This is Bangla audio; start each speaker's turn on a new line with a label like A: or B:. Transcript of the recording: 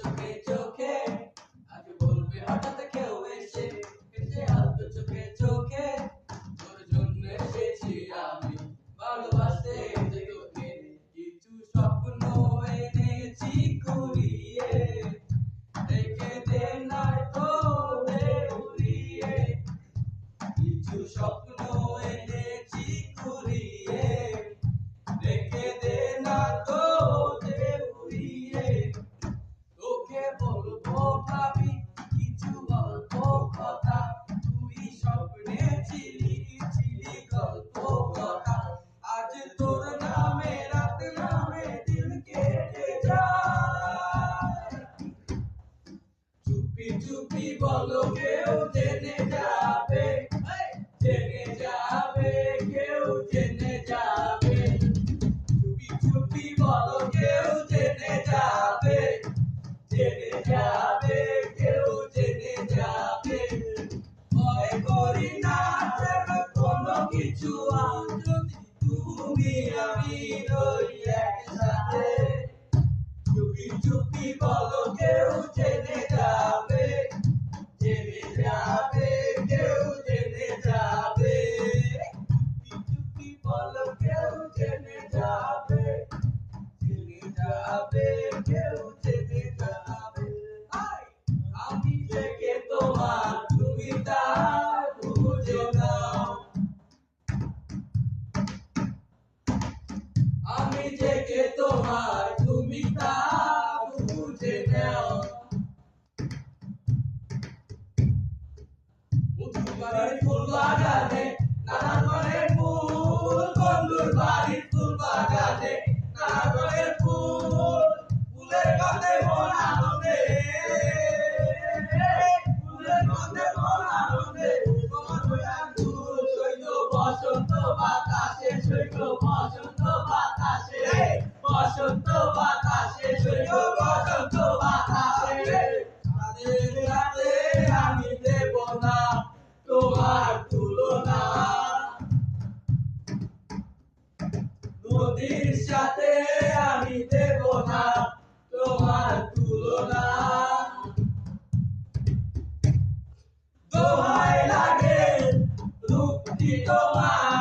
A: চোখে চোখে আজ বলবে হঠাৎ কেউ এসে এসে আলতো চোখে চোখে তোর জন্য এসেছি আমি ভালোবাসতে যে তোকে কিছু স্বপ্ন এনেছি কুড়িয়ে রেখে দে না তো উড়িয়ে কিছু স্বপ্ন এনেছি কুড়িয়ে রেখে দে না তো উড়িয়ে তোকে বলবো ভাবি কিছু গল্প কথা তুই স্বপ্নে ছিলি ছিলি গল্প কথা আজ তোর নামে রাত নামে দিন কেটে যায় চুপি চুপি বলো কেউ জেনে যাবে জেনে যাবে কেউ জেনে যাবে চুপি চুপি বলো কেউ জেনে যাবে জেনে যাবে কেউ জেনে যাবে ভয় করি না যেন কোনো কিছু যদি তুমি আমি রই একসাথে চুপি চুপি বলো কেউ জেনে যাবে জেনে যাবে কেউ জেনে যাবে চুপি চুপি বলো কেউ জেনে যাবে জেনে যাবে কেউ জেনে যাবে আমি থেকে তোমার তুমি তা বুঝে নাও আমি থেকে তোমার তুমি তা বুঝে নাও মুতুর বাড়ির ফুল বাগানে নানা রঙের ফুল বন্ধুর বাড়ির ফুল বাগানে নানা রঙের ফুল ফুলের গন্ধে মন আনন্দে ফুলের গন্ধে মন আনন্দে তোমার হইয়া ফুল সইল বসন্ত বাতাসে সইল বসন্ত বাতাসে বসন্ত বাতাসে সইল বসন্ত বাতাসে তাদের সাথে আমি দেব না তোমার তুলনা নদীর সাথে আমি দেব না তোমার তুলনা দোহাই লাগে রূপটি তোমার